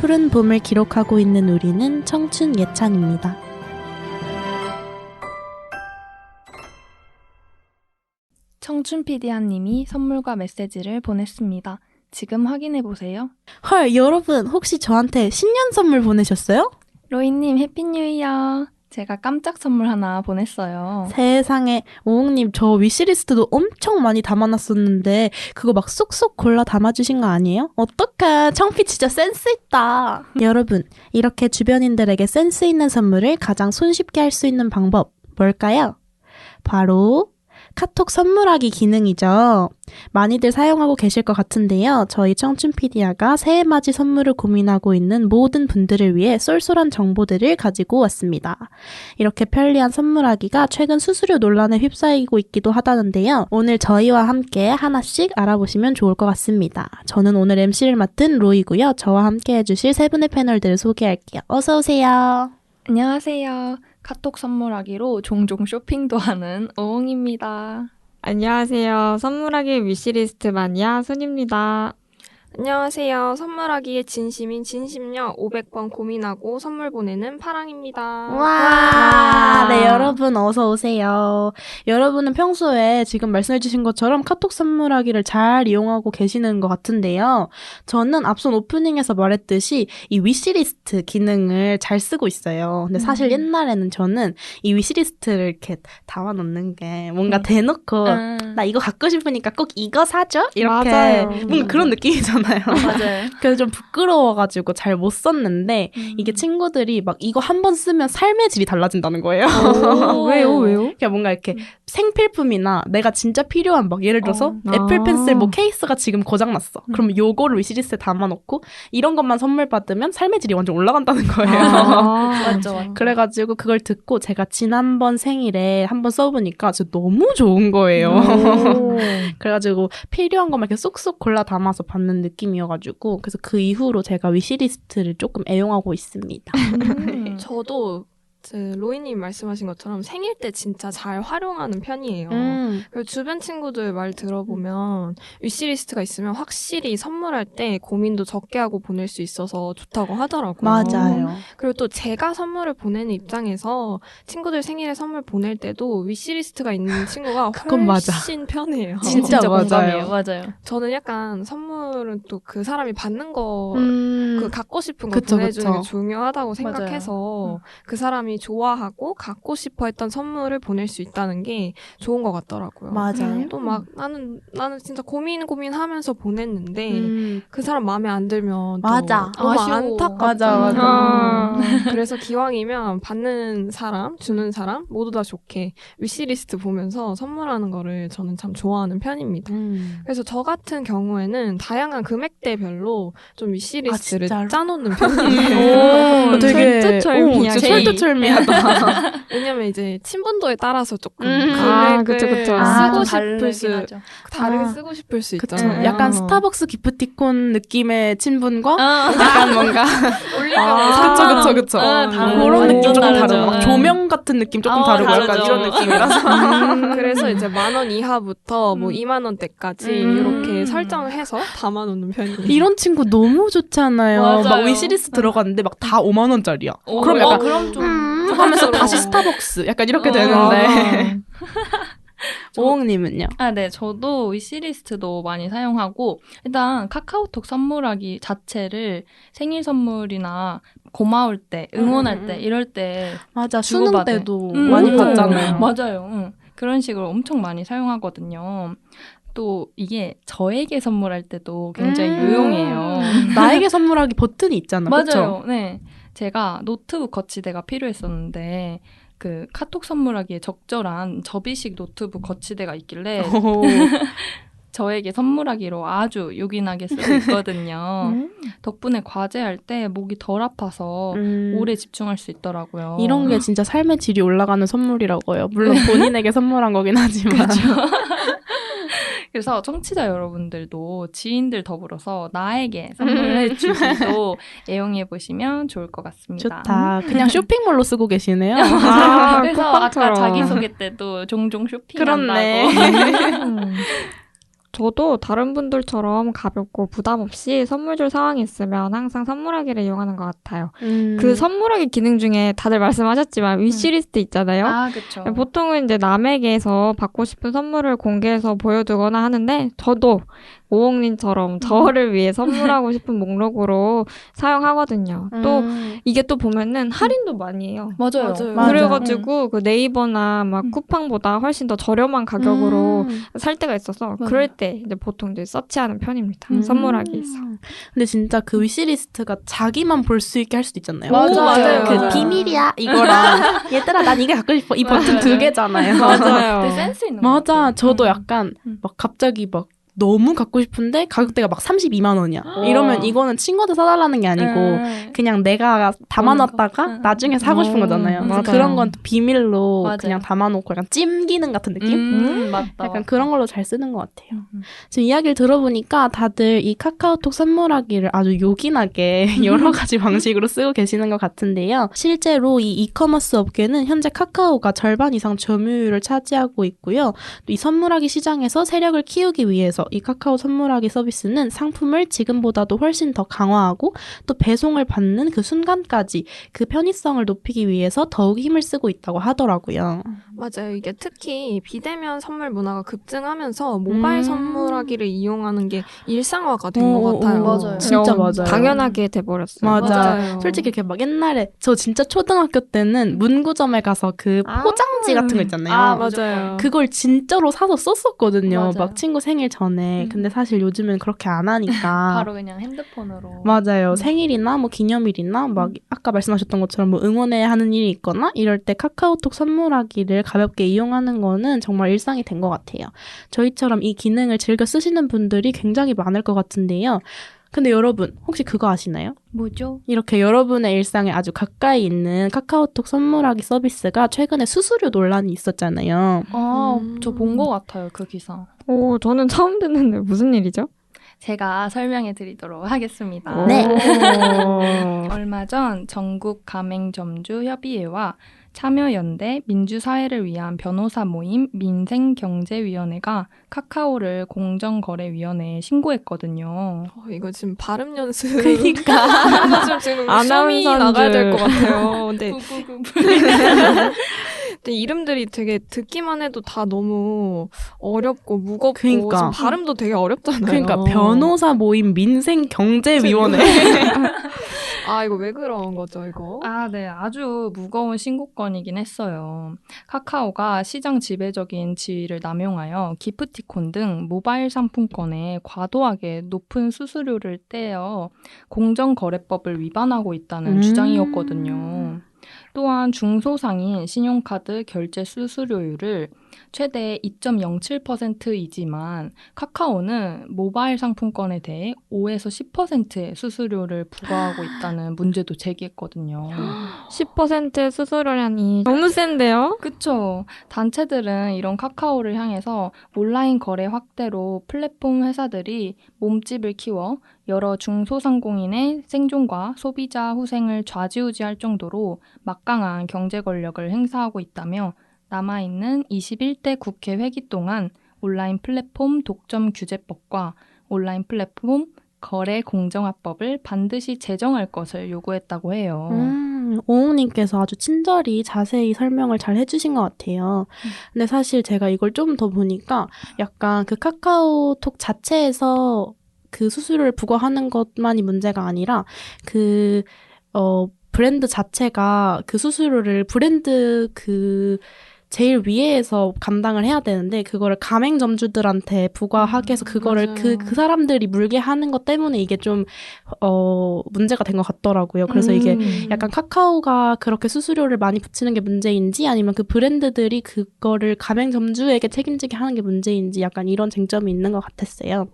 푸른 봄을 기록하고 있는 우리는 청춘 예찬입니다. 청춘 PD아님이 선물과 메시지를 보냈습니다. 지금 확인해보세요. 헐, 여러분 혹시 저한테 신년 선물 보내셨어요? 로이님 해피 뉴 이어. 제가 깜짝 선물 하나 보냈어요. 세상에, 오홍님 저 위시리스트도 엄청 많이 담아놨었는데 그거 막 쏙쏙 골라 담아주신 거 아니에요? 어떡해, 청피 진짜 센스 있다. 여러분, 이렇게 주변인들에게 센스 있는 선물을 가장 손쉽게 할 수 있는 방법 뭘까요? 바로 카톡 선물하기 기능이죠. 많이들 사용하고 계실 것 같은데요. 저희 청춘피디아가 새해맞이 선물을 고민하고 있는 모든 분들을 위해 쏠쏠한 정보들을 가지고 왔습니다. 이렇게 편리한 선물하기가 최근 수수료 논란에 휩싸이고 있기도 하다는데요. 오늘 저희와 함께 하나씩 알아보시면 좋을 것 같습니다. 저는 오늘 MC를 맡은 로이고요. 저와 함께 해주실 세 분의 패널들을 소개할게요. 어서 오세요. 안녕하세요. 카톡 선물하기로 종종 쇼핑도 하는 오홍입니다. 안녕하세요. 선물하기 위시리스트 마니아 순입니다. 안녕하세요. 선물하기에 진심인 진심녀 500번 고민하고 선물 보내는 파랑입니다. 와, 네, 여러분 어서 오세요. 여러분은 평소에 지금 말씀해주신 것처럼 카톡 선물하기를 잘 이용하고 계시는 것 같은데요. 저는 앞선 오프닝에서 말했듯이 이 위시리스트 기능을 잘 쓰고 있어요. 근데 사실 옛날에는 저는 이 위시리스트를 이렇게 담아놓는 게 뭔가 대놓고 나 이거 갖고 싶으니까 꼭 이거 사줘? 이렇게 맞아요. 뭔가 그런 느낌이잖아요. 맞아요. 그래서 좀 부끄러워가지고 잘 못 썼는데 이게 친구들이 막 이거 한 번 쓰면 삶의 질이 달라진다는 거예요. 왜요? 그러니까 뭔가 이렇게 생필품이나 내가 진짜 필요한 막 예를 들어서 애플 펜슬 뭐 케이스가 지금 고장났어. 그럼 요거를 위시리스트에 담아놓고 이런 것만 선물 받으면 삶의 질이 완전 올라간다는 거예요. 맞죠. 그래가지고 그걸 듣고 제가 지난번 생일에 한번 써보니까 진짜 너무 좋은 거예요. 그래가지고 필요한 것만 이렇게 쏙쏙 골라 담아서 받는 느낌이어가지고 그래서 그 이후로 제가 위시리스트를 조금 애용하고 있습니다. 저도 로이님 말씀하신 것처럼 생일 때 진짜 잘 활용하는 편이에요. 그리고 주변 친구들 말 들어보면 위시리스트가 있으면 확실히 선물할 때 고민도 적게 하고 보낼 수 있어서 좋다고 하더라고요. 맞아요. 그리고 또 제가 선물을 보내는 입장에서 친구들 생일에 선물 보낼 때도 위시리스트가 있는 친구가 그건 맞아. 훨씬 편해요. 진짜 맞아요. 맞아요. 저는 약간 선물은 또 그 사람이 받는 거 그 갖고 싶은 거 그쵸, 보내주는 그쵸. 게 중요하다고 생각해서 그 사람이 좋아하고 갖고 싶어 했던 선물을 보낼 수 있다는 게 좋은 것 같더라고요. 맞아요. 또 막 나는 진짜 고민하면서 보냈는데 그 사람 마음에 안 들면 또 맞아. 너무 아쉬워. 안타깝잖아요. 그래서 기왕이면 받는 사람, 주는 사람 모두 다 좋게 위시리스트 보면서 선물하는 거를 저는 참 좋아하는 편입니다. 그래서 저 같은 경우에는 다양한 금액대별로 좀 위시리스트를 짜놓는 편이에요. 되게 철두철미하게. 철두철미하다. 왜냐면 이제 친분도에 따라서 조금 그쵸. 쓰고 다르긴 싶을 수 하죠. 다르게 쓰고 싶을 수 그쵸. 있잖아요. 약간 스타벅스 기프티콘 느낌의 친분과 약간 뭔가 그쵸. 그런 느낌 조금 다르고 막 조명 같은 느낌 조금 다르고 약간 다르죠. 이런 느낌이라서 그래서 이제 10,000원 이하부터 뭐 20,000원대까지 이렇게 설정을 해서 담아놓는 편이에요. 이런 친구 너무 좋잖아요. 맞아요. 막 위시리스트 들어갔는데 막 다 5만 원짜리야. 그럼 약간 그럼 좀 하면서 다시 스타벅스 약간 이렇게 되는데. 오홍님은요? 네. 저도 위시리스트도 많이 사용하고 일단 카카오톡 선물하기 자체를 생일 선물이나 고마울 때, 응원할 때, 이럴 때 맞아. 수능 주고받을. 때도 많이 받잖아요. 맞아요. 그런 식으로 엄청 많이 사용하거든요. 또 이게 저에게 선물할 때도 굉장히 유용해요. 나에게 선물하기 버튼이 있잖아. 맞아요. 그쵸? 네. 제가 노트북 거치대가 필요했었는데 그 카톡 선물하기에 적절한 접이식 노트북 거치대가 있길래 저에게 선물하기로 아주 요긴하게 쓰고 있거든요. 덕분에 과제할 때 목이 덜 아파서 오래 집중할 수 있더라고요. 이런 게 진짜 삶의 질이 올라가는 선물이라고요. 물론 본인에게 선물한 거긴 하지만. 그래서 청취자 여러분들도 지인들 더불어서 나에게 선물해 주기도 애용해보시면 좋을 것 같습니다. 좋다. 그냥 쇼핑몰로 쓰고 계시네요. 그래서 아까 쿠팡처럼. 자기소개 때도 종종 그렇네. 쇼핑한다고. 저도 다른 분들처럼 가볍고 부담 없이 선물 줄 상황이 있으면 항상 선물하기를 이용하는 것 같아요. 그 선물하기 기능 중에 다들 말씀하셨지만 위시리스트 있잖아요. 아, 그쵸. 보통은 이제 남에게서 받고 싶은 선물을 공개해서 보여두거나 하는데 저도 오옥님처럼 저를 위해 선물하고 싶은 목록으로 사용하거든요. 또 이게 또 보면은 할인도 많이 해요. 맞아요. 맞아. 그래가지고 그 네이버나 막 쿠팡보다 훨씬 더 저렴한 가격으로 살 때가 있어서 그럴 때 이제 보통 이제 서치하는 편입니다. 선물하기 위해서. 근데 진짜 그 위시리스트가 자기만 볼 수 있게 할 수도 있잖아요. 맞아요. 그 맞아요. 비밀이야 이거랑 얘들아 난 이게 갖고 싶어 이 버튼 맞아요. 2개잖아요. 맞아요. 되게 센스 있는 것 맞아. 같아요. 저도 약간 막 갑자기 막 너무 갖고 싶은데 가격대가 막 32만 원이야. 이러면 이거는 친구한테 사달라는 게 아니고 그냥 내가 담아놨다가 나중에 사고 싶은 거잖아요. 그래서 맞아요. 그런 건 또 비밀로 맞아요. 그냥 담아놓고 약간 찜기능 같은 느낌? 맞다. 약간 그런 걸로 잘 쓰는 것 같아요. 지금 이야기를 들어보니까 다들 이 카카오톡 선물하기를 아주 요긴하게 여러 가지 방식으로 쓰고 계시는 것 같은데요. 실제로 이 이커머스 업계는 현재 카카오가 절반 이상 점유율을 차지하고 있고요. 또 이 선물하기 시장에서 세력을 키우기 위해서 이 카카오 선물하기 서비스는 상품을 지금보다도 훨씬 더 강화하고 또 배송을 받는 그 순간까지 그 편의성을 높이기 위해서 더욱 힘을 쓰고 있다고 하더라고요. 맞아요. 이게 특히 비대면 선물 문화가 급증하면서 모바일 선물하기를 이용하는 게 일상화가 된 것 같아요. 맞아요. 진짜 맞아요. 당연하게 돼버렸어요. 맞아. 솔직히 이렇게 막 옛날에 저 진짜 초등학교 때는 문구점에 가서 그 포장지 같은 거 있잖아요. 아, 맞아요. 그걸 진짜로 사서 썼었거든요. 맞아요. 막 친구 생일 전에. 근데 사실 요즘은 그렇게 안 하니까. 바로 그냥 핸드폰으로. 맞아요. 생일이나 뭐 기념일이나 막 아까 말씀하셨던 것처럼 뭐 응원해야 하는 일이 있거나 이럴 때 카카오톡 선물하기를 가볍게 이용하는 거는 정말 일상이 된 것 같아요. 저희처럼 이 기능을 즐겨 쓰시는 분들이 굉장히 많을 것 같은데요. 근데 여러분 혹시 그거 아시나요? 뭐죠? 이렇게 여러분의 일상에 아주 가까이 있는 카카오톡 선물하기 서비스가 최근에 수수료 논란이 있었잖아요. 저 본 것 같아요, 그 기사. 오, 저는 처음 듣는데 무슨 일이죠? 제가 설명해 드리도록 하겠습니다. 네. 얼마 전 전국 가맹점주 협의회와 참여연대 민주사회를 위한 변호사 모임 민생경제위원회가 카카오를 공정거래위원회에 신고했거든요. 이거 지금 발음 연습. 그러니까. 이거 지금 아나운서인 시험이 나가야 될 줄. 것 같아요. 근데 이름들이 되게 듣기만 해도 다 너무 어렵고 무겁고 그러니까. 지금 발음도 되게 어렵잖아요. 그러니까 변호사 모임 민생경제위원회. 아 이거 왜 그런 거죠 이거? 아, 네. 아주 무거운 신고건이긴 했어요. 카카오가 시장 지배적인 지위를 남용하여 기프티콘 등 모바일 상품권에 과도하게 높은 수수료를 떼어 공정거래법을 위반하고 있다는 주장이었거든요. 또한 중소상인 신용카드 결제 수수료율을 최대 2.07%이지만 카카오는 모바일 상품권에 대해 5에서 10%의 수수료를 부과하고 있다는 문제도 제기했거든요. 10%의 수수료라니 너무 센데요? 그쵸. 단체들은 이런 카카오를 향해서 온라인 거래 확대로 플랫폼 회사들이 몸집을 키워 여러 중소상공인의 생존과 소비자 후생을 좌지우지할 정도로 막강한 경제 권력을 행사하고 있다며 남아있는 21대 국회 회기 동안 온라인 플랫폼 독점 규제법과 온라인 플랫폼 거래 공정화법을 반드시 제정할 것을 요구했다고 해요. 오웅님께서 아주 친절히 자세히 설명을 잘 해주신 것 같아요. 근데 사실 제가 이걸 좀 더 보니까 약간 그 카카오톡 자체에서 그 수수료를 부과하는 것만이 문제가 아니라 브랜드 자체가 그 수수료를 브랜드 제일 위에서 감당을 해야 되는데 그거를 가맹점주들한테 부과하게 해서 그거를 그 사람들이 물게 하는 것 때문에 이게 좀 문제가 된 것 같더라고요. 그래서 이게 약간 카카오가 그렇게 수수료를 많이 붙이는 게 문제인지 아니면 그 브랜드들이 그거를 가맹점주에게 책임지게 하는 게 문제인지 약간 이런 쟁점이 있는 것 같았어요.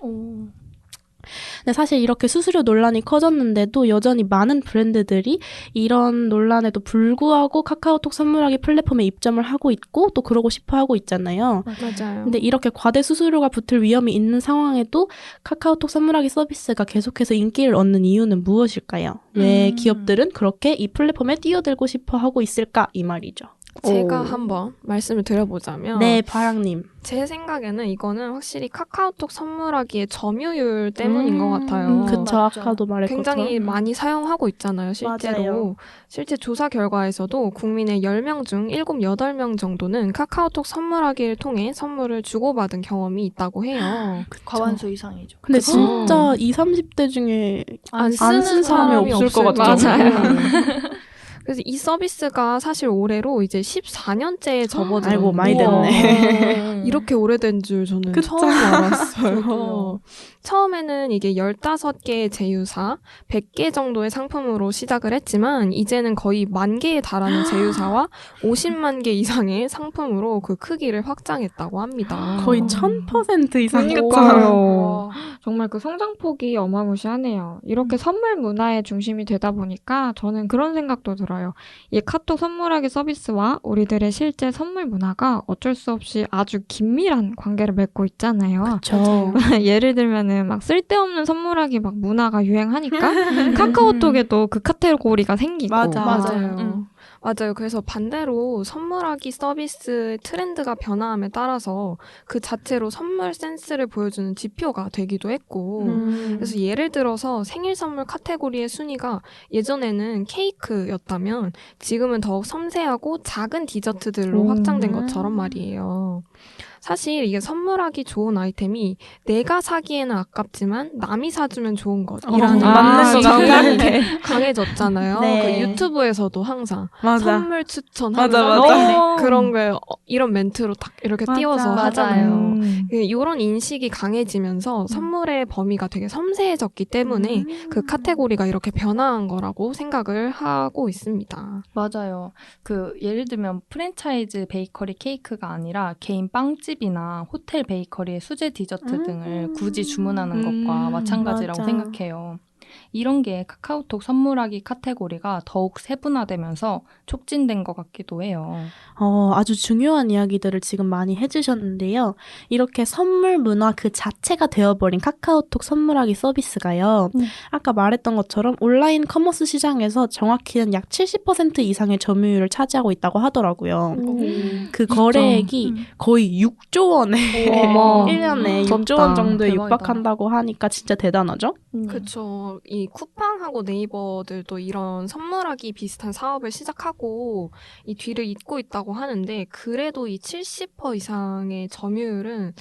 근데 사실 이렇게 수수료 논란이 커졌는데도 여전히 많은 브랜드들이 이런 논란에도 불구하고 카카오톡 선물하기 플랫폼에 입점을 하고 있고 또 그러고 싶어 하고 있잖아요. 맞아요. 근데 이렇게 과대 수수료가 붙을 위험이 있는 상황에도 카카오톡 선물하기 서비스가 계속해서 인기를 얻는 이유는 무엇일까요? 왜 기업들은 그렇게 이 플랫폼에 뛰어들고 싶어 하고 있을까? 이 말이죠. 제가 오. 한번 말씀을 드려보자면 네, 바랑님. 제 생각에는 이거는 확실히 카카오톡 선물하기의 점유율 때문인 것 같아요. 그쵸, 맞죠. 아까도 말했던 굉장히 것처럼. 많이 사용하고 있잖아요, 실제로. 맞아요. 실제 조사 결과에서도 국민의 10명 중 7, 8명 정도는 카카오톡 선물하기를 통해 선물을 주고받은 경험이 있다고 해요. 과반수 이상이죠. 근데 그쵸. 진짜 20, 30대 중에 안 안 쓴 사람이 없을 것 같죠. 맞아요. 그래서 이 서비스가 사실 올해로 이제 14년째에 접어들었는데 아이고, 많이 됐네. 이렇게 오래된 줄 저는 그쵸. 처음 알았어요. 저도요. 처음에는 이게 15개의 제휴사, 100개 정도의 상품으로 시작을 했지만 이제는 거의 10,000개에 달하는 제휴사와 50만 개 이상의 상품으로 그 크기를 확장했다고 합니다. 거의 1000% 이상. 그러니까요. 와. 정말 그 성장폭이 어마무시하네요. 이렇게 선물 문화의 중심이 되다 보니까 저는 그런 생각도 들어요. 이 카톡 선물하기 서비스와 우리들의 실제 선물 문화가 어쩔 수 없이 아주 긴밀한 관계를 맺고 있잖아요. 그쵸. 예를 들면은 막 쓸데없는 선물하기 막 문화가 유행하니까 카카오톡에도 그 카테고리가 생기고. 맞아. 맞아요. 맞아요. 그래서 반대로 선물하기 서비스의 트렌드가 변화함에 따라서 그 자체로 선물 센스를 보여주는 지표가 되기도 했고 그래서 예를 들어서 생일 선물 카테고리의 순위가 예전에는 케이크였다면 지금은 더욱 섬세하고 작은 디저트들로 확장된 것처럼 말이에요. 사실 이게 선물하기 좋은 아이템이 내가 사기에는 아깝지만 남이 사주면 좋은 것이라는 맞는 것 지점이 같아. 강해졌잖아요. 네. 그 유튜브에서도 항상 맞아. 선물 추천하면서 맞아. 그런 게 이런 멘트로 딱 이렇게 맞아. 띄워서 맞아요. 하잖아요. 이런 인식이 강해지면서 선물의 범위가 되게 섬세해졌기 때문에 그 카테고리가 이렇게 변화한 거라고 생각을 하고 있습니다. 맞아요. 그 예를 들면 프랜차이즈 베이커리 케이크가 아니라 개인 빵집이나 호텔 베이커리의 수제 디저트 등을 굳이 주문하는 것과 마찬가지라고 맞아. 생각해요. 이런 게 카카오톡 선물하기 카테고리가 더욱 세분화되면서 촉진된 것 같기도 해요. 아주 중요한 이야기들을 지금 많이 해주셨는데요. 이렇게 선물 문화 그 자체가 되어버린 카카오톡 선물하기 서비스가요. 아까 말했던 것처럼 온라인 커머스 시장에서 정확히는 약 70% 이상의 점유율을 차지하고 있다고 하더라고요. 그 거래액이 거의 6조 원에 어머. 1년에 미쳤다. 6조 원 정도에 대박이다. 육박한다고 하니까 진짜 대단하죠? 그쵸. 이 쿠팡하고 네이버들도 이런 선물하기 비슷한 사업을 시작하고 이 뒤를 잇고 있다고 하는데 그래도 이 70% 이상의 점유율은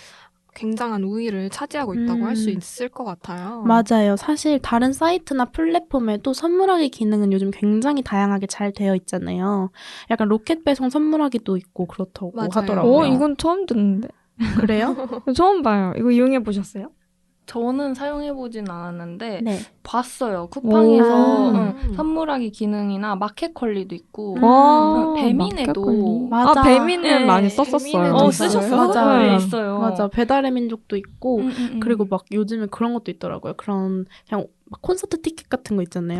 굉장한 우위를 차지하고 있다고 할 수 있을 것 같아요. 맞아요. 사실 다른 사이트나 플랫폼에도 선물하기 기능은 요즘 굉장히 다양하게 잘 되어 있잖아요. 약간 로켓 배송 선물하기도 있고 그렇다고 맞아요. 하더라고요. 이건 처음 듣는데. 그래요? 처음 봐요. 이거 이용해 보셨어요? 저는 사용해보진 않았는데 네. 봤어요. 쿠팡에서 오. 선물하기 기능이나 마켓컬리도 있고 와, 배민에도 마켓컬리. 맞아. 배민은 네, 많이 배민은 썼었어요. 쓰셨어요? 맞아. 네, 네. 있어요. 맞아. 배달의 민족도 있고 그리고 음. 막 요즘에 그런 것도 있더라고요. 그런 그냥 막 콘서트 티켓 같은 거 있잖아요.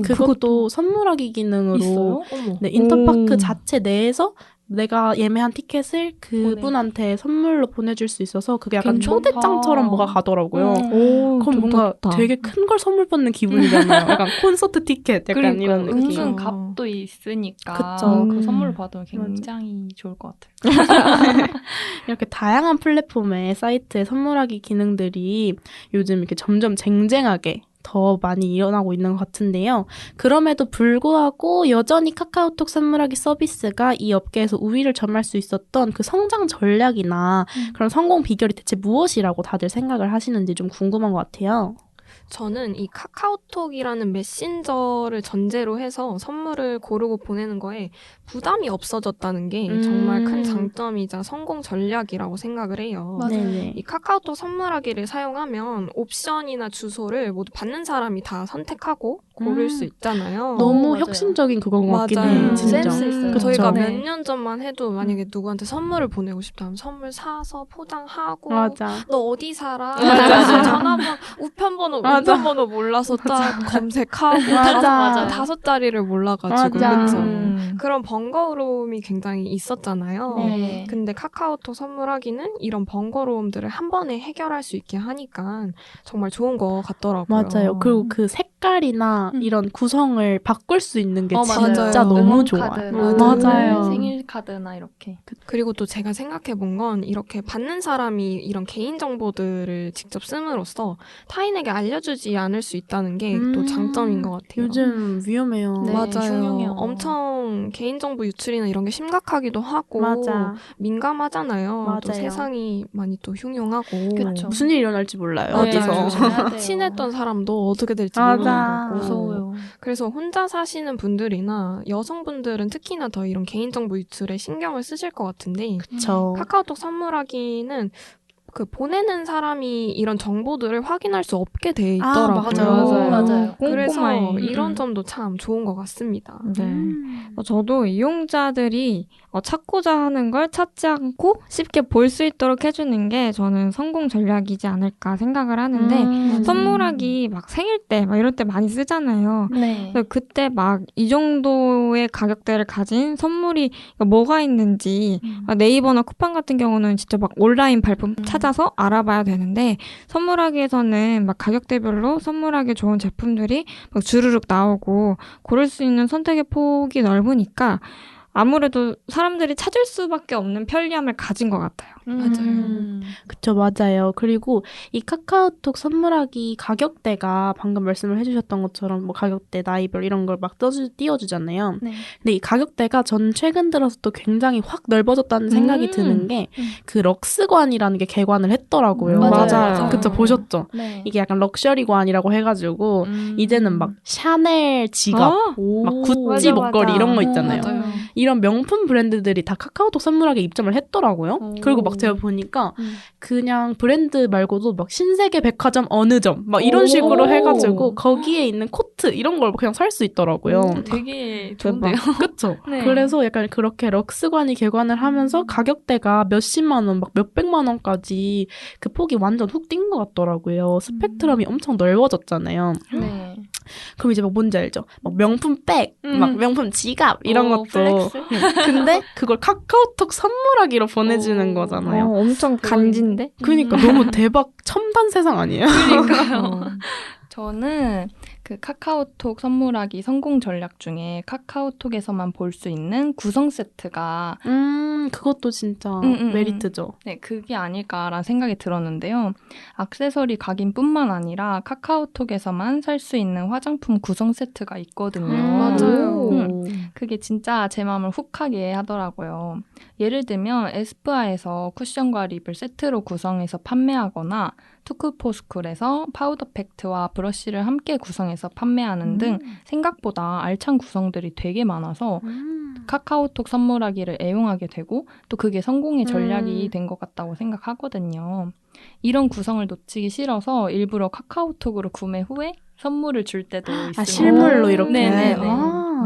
그것도 그것도 선물하기 기능으로 있어요? 네, 인터파크 오. 자체 내에서 내가 예매한 티켓을 그분한테 선물로 보내줄 수 있어서 그게 약간 괜찮다. 초대장처럼 뭐가 가더라고요. 오, 그럼 뭔가 좋다. 되게 큰 걸 선물 받는 기분이잖아요. 약간 콘서트 티켓 약간 그러니까 이런 느낌. 은근 값도 있으니까 그쵸. 그 선물로 받으면 굉장히 좋을 것 같아요. 이렇게 다양한 플랫폼의 사이트의 선물하기 기능들이 요즘 이렇게 점점 쟁쟁하게 더 많이 일어나고 있는 것 같은데요. 그럼에도 불구하고 여전히 카카오톡 선물하기 서비스가 이 업계에서 우위를 점할 수 있었던 그 성장 전략이나 그런 성공 비결이 대체 무엇이라고 다들 생각을 하시는지 좀 궁금한 것 같아요. 저는 이 카카오톡이라는 메신저를 전제로 해서 선물을 고르고 보내는 거에 부담이 없어졌다는 게 정말 큰 장점이자 성공 전략이라고 생각을 해요. 맞아요. 네네. 이 카카오톡 선물하기를 사용하면 옵션이나 주소를 모두 받는 사람이 다 선택하고 고를 수 있잖아요. 너무 맞아요. 혁신적인 그건 것 같긴 맞아요. 해. 진짜. 센스 있어요. 그쵸. 저희가 네. 몇 년 전만 해도 만약에 누구한테 선물을 보내고 싶다면 선물 사서 포장하고 맞아. 너 어디 살아? 맞아. 전화번호, 우편번호, 맞아. 운전번호 몰라서 딱 검색하고 맞아. 다섯 자리를 몰라가지고 맞아. 그쵸? 음. 그런 번거로움이 굉장히 있었잖아요. 네. 근데 카카오톡 선물하기는 이런 번거로움들을 한 번에 해결할 수 있게 하니까 정말 좋은 것 같더라고요. 맞아요. 그리고 그 색깔이나 이런 구성을 바꿀 수 있는 게 맞아요. 진짜 너무 응원 좋아요. 카드나 맞아요. 생일 카드나 이렇게. 그리고 또 제가 생각해 본 건 이렇게 받는 사람이 이런 개인 정보들을 직접 씀으로써 타인에게 알려주지 않을 수 있다는 게 또 장점인 것 같아요. 요즘 위험해요. 네, 맞아요. 흉흉해요. 엄청 개인정보 유출이나 이런 게 심각하기도 하고 맞아. 민감하잖아요. 맞아요. 또 세상이 많이 또 흉흉하고 그쵸. 무슨 일이 일어날지 몰라요. 맞아요. 어디서. 조심해야 돼요. 친했던 사람도 어떻게 될지 맞아. 모르는 거고. 무서워요. 그래서 혼자 사시는 분들이나 여성분들은 특히나 더 이런 개인정보 유출에 신경을 쓰실 것 같은데 그쵸. 카카오톡 선물하기는 그 보내는 사람이 이런 정보들을 확인할 수 없게 돼 있더라고요. 맞아요. 그래서 꼼꼼하게. 이런 점도 참 좋은 것 같습니다. 네. 저도 이용자들이 찾고자 하는 걸 찾지 않고 쉽게 볼 수 있도록 해주는 게 저는 성공 전략이지 않을까 생각을 하는데 선물하기 막 생일 때 막 이럴 때 많이 쓰잖아요. 네. 그래서 그때 막 이 정도의 가격대를 가진 선물이 뭐가 있는지 네이버나 쿠팡 같은 경우는 진짜 막 온라인 발품 찾아서 알아봐야 되는데 선물하기에서는 막 가격대별로 선물하기 좋은 제품들이 막 주르륵 나오고 고를 수 있는 선택의 폭이 넓으니까 아무래도 사람들이 찾을 수밖에 없는 편리함을 가진 것 같아요. 맞아요. 그쵸, 맞아요. 그리고 이 카카오톡 선물하기 가격대가 방금 말씀을 해주셨던 것처럼 뭐 가격대, 나이별 이런 걸 막 띄워주잖아요. 네. 근데 이 가격대가 전 최근 들어서 또 굉장히 확 넓어졌다는 생각이 드는 게 그 럭스관이라는 게 개관을 했더라고요. 맞아요. 그쵸, 보셨죠? 네. 이게 약간 럭셔리관이라고 해가지고 이제는 막 샤넬 지갑, 막 구찌 맞아, 목걸이 맞아. 이런 거 있잖아요. 맞아요. 이런 명품 브랜드들이 다 카카오톡 선물하기에 입점을 했더라고요. 오. 그리고 막 제가 보니까 음. 그냥 브랜드 말고도 막 신세계 백화점 어느 점 막 이런 오. 식으로 해가지고 거기에 있는 코트 이런 걸 그냥 살 수 있더라고요. 되게 대박. 좋은데요. 그쵸? 네. 그래서 약간 그렇게 럭스관이 개관을 하면서 가격대가 몇십만 원, 막 몇백만 원까지 그 폭이 완전 훅 뛴 것 같더라고요. 스펙트럼이 엄청 넓어졌잖아요. 네. 그럼 이제 막 뭔지 알죠? 막 명품 백, 막 명품 지갑 이런 것도. 플렉스? 근데 그걸 카카오톡 선물하기로 보내주는 오. 거잖아요. 엄청 간지인데? 그러니까 너무 대박 첨단 세상 아니에요? 그러니까요. 저는 그 카카오톡 선물하기 성공 전략 중에 카카오톡에서만 볼 수 있는 구성 세트가 그것도 진짜 메리트죠. 네, 그게 아닐까라는 생각이 들었는데요. 액세서리 각인뿐만 아니라 카카오톡에서만 살 수 있는 화장품 구성 세트가 있거든요. 맞아요. 그게 진짜 제 마음을 훅하게 하더라고요. 예를 들면 에스쁘아에서 쿠션과 립을 세트로 구성해서 판매하거나 투쿠포스쿨에서 파우더 팩트와 브러쉬를 함께 구성해서 판매하는 등 생각보다 알찬 구성들이 되게 많아서 카카오톡 선물하기를 애용하게 되고 또 그게 성공의 전략이 된 것 같다고 생각하거든요. 이런 구성을 놓치기 싫어서 일부러 카카오톡으로 구매 후에 선물을 줄 때도 있습니다. 실물로 이렇게. 네네네.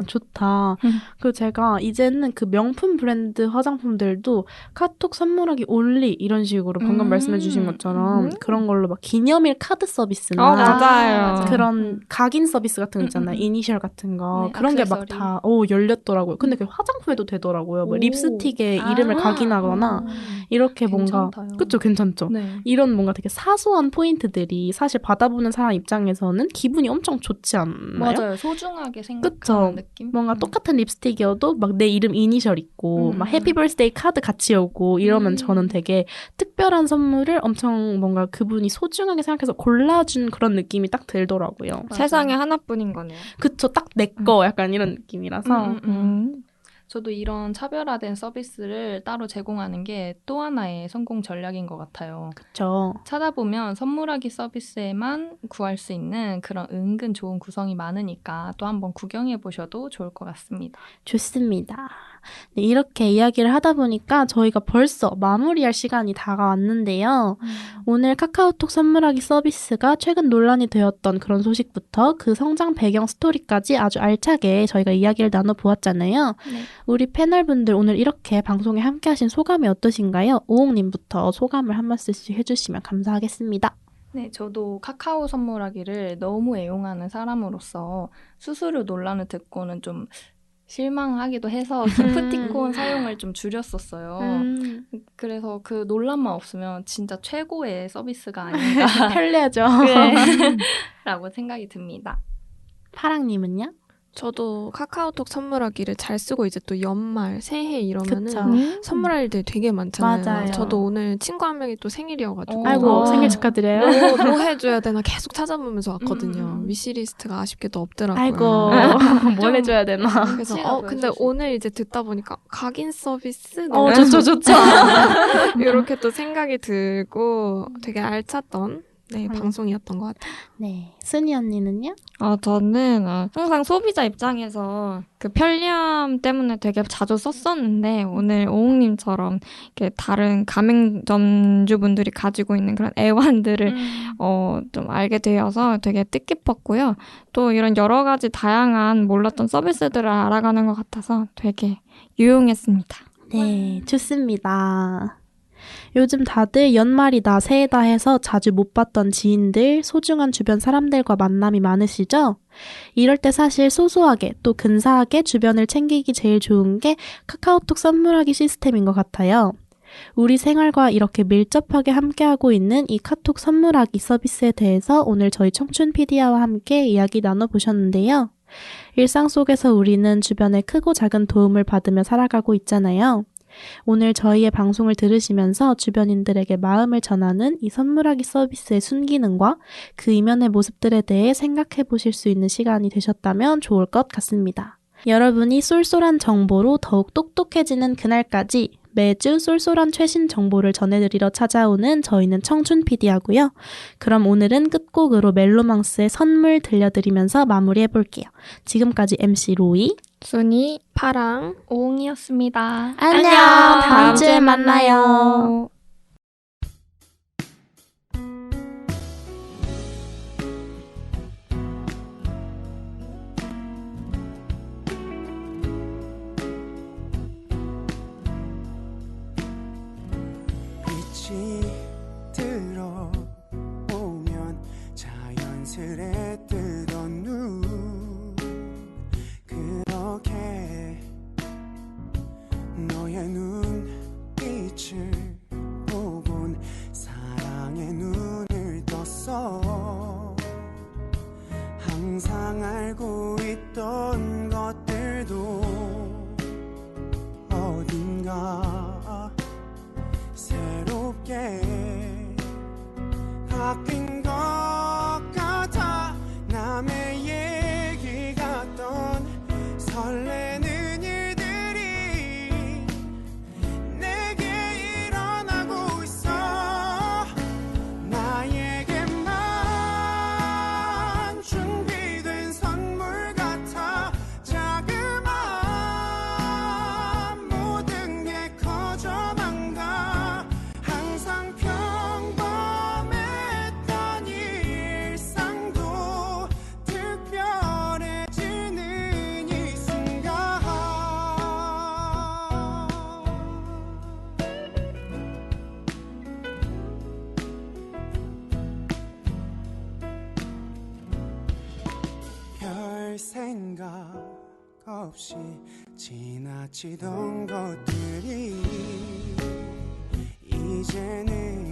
좋다. 그리고 제가 이제는 그 명품 브랜드 화장품들도 카톡 선물하기 올리 이런 식으로 방금 말씀해주신 것처럼 그런 걸로 막 기념일 카드 서비스나 맞아요. 그런 각인 서비스 같은 거 있잖아요. 이니셜 같은 거. 네, 그런 게 막 액세서리. 다 열렸더라고요. 근데 그 화장품에도 되더라고요. 뭐 립스틱에 이름을 각인하거나 이렇게 뭔가 괜찮다요. 그쵸, 괜찮죠. 네. 이런 뭔가 되게 사소한 포인트들이 사실 받아보는 사람 입장에서는 기분이 엄청 좋지 않나요? 맞아요. 소중하게 생각하는 그쵸. 느낌? 뭔가 똑같은 립스틱이어도 막 내 이름 이니셜 있고 막 해피 벌스데이 카드 같이 오고 이러면 저는 되게 특별한 선물을 엄청 뭔가 그분이 소중하게 생각해서 골라준 그런 느낌이 딱 들더라고요. 맞아요. 세상에 하나뿐인 거네요. 그쵸, 딱 내 거 약간 이런 느낌이라서 저도 이런 차별화된 서비스를 따로 제공하는 게 또 하나의 성공 전략인 것 같아요. 그쵸. 찾아보면 선물하기 서비스에만 구할 수 있는 그런 은근 좋은 구성이 많으니까 또 한번 구경해 보셔도 좋을 것 같습니다. 좋습니다. 네, 이렇게 이야기를 하다 보니까 저희가 벌써 마무리할 시간이 다가왔는데요. 오늘 카카오톡 선물하기 서비스가 최근 논란이 되었던 그런 소식부터 그 성장 배경 스토리까지 아주 알차게 저희가 이야기를 나눠보았잖아요. 네. 우리 패널분들 오늘 이렇게 방송에 함께하신 소감이 어떠신가요? 오옥님부터 소감을 한 말씀씩 해주시면 감사하겠습니다. 네, 저도 카카오 선물하기를 너무 애용하는 사람으로서 수수료 논란을 듣고는 좀 실망하기도 해서 기프티콘 사용을 좀 줄였었어요. 그래서 그 논란만 없으면 진짜 최고의 서비스가 아닌가 편리하죠. 네. 라고 생각이 듭니다. 파랑님은요? 저도 카카오톡 선물하기를 잘 쓰고 이제 또 연말, 새해 이러면은 그쵸. 선물할 일들이 되게 많잖아요. 맞아요. 저도 오늘 친구 한 명이 또 생일이어가지고 아이고 생일 축하드려요. 뭐 해줘야 되나 계속 찾아보면서 왔거든요. 위시리스트가 아쉽게도 없더라고요. 아이고 뭘 해줘야 되나. 그래서 시간 근데 보여줄 수 오늘 이제 듣다 보니까 각인 서비스 좋죠. 이렇게 또 생각이 들고 되게 알찼던 방송이었던 것 같아요. 네, 순이 언니는요? 저는 항상 소비자 입장에서 그 편리함 때문에 되게 자주 썼었는데 오늘 오홍님처럼 이렇게 다른 가맹점주분들이 가지고 있는 그런 애환들을 좀 알게 되어서 되게 뜻깊었고요. 또 이런 여러 가지 다양한 몰랐던 서비스들을 알아가는 것 같아서 되게 유용했습니다. 네, 좋습니다. 요즘 다들 연말이다, 새해다 해서 자주 못 봤던 지인들, 소중한 주변 사람들과 만남이 많으시죠? 이럴 때 사실 소소하게 또 근사하게 주변을 챙기기 제일 좋은 게 카카오톡 선물하기 시스템인 것 같아요. 우리 생활과 이렇게 밀접하게 함께하고 있는 이 카톡 선물하기 서비스에 대해서 오늘 저희 청춘 PD와 함께 이야기 나눠보셨는데요. 일상 속에서 우리는 주변의 크고 작은 도움을 받으며 살아가고 있잖아요. 오늘 저희의 방송을 들으시면서 주변인들에게 마음을 전하는 이 선물하기 서비스의 순기능과 그 이면의 모습들에 대해 생각해 보실 수 있는 시간이 되셨다면 좋을 것 같습니다. 여러분이 쏠쏠한 정보로 더욱 똑똑해지는 그날까지 매주 쏠쏠한 최신 정보를 전해드리러 찾아오는 저희는 청춘 PD하고요. 그럼 오늘은 끝곡으로 멜로망스의 선물 들려드리면서 마무리해볼게요. 지금까지 MC 로이, 순이 파랑 오홍이었습니다. 안녕! 다음 주에 만나요. 빛이 들어오면 자연스레 뜨던 눈 그렇게 너의 눈빛을 보곤 사랑의 눈을 떴어. 항상 알고 있던 것들도 어딘가 새롭게 바뀐 것 같아. 남의 얘기 같던 설레는 일들이 내게 일어나고 있어. 나에게만 준비된 선물 같아. 자그마한 모든 게 커져만 가. 항상 평범했던 일상도 특별해지는 이 순간. 별 생각 없이 지나치던 것들이 이제는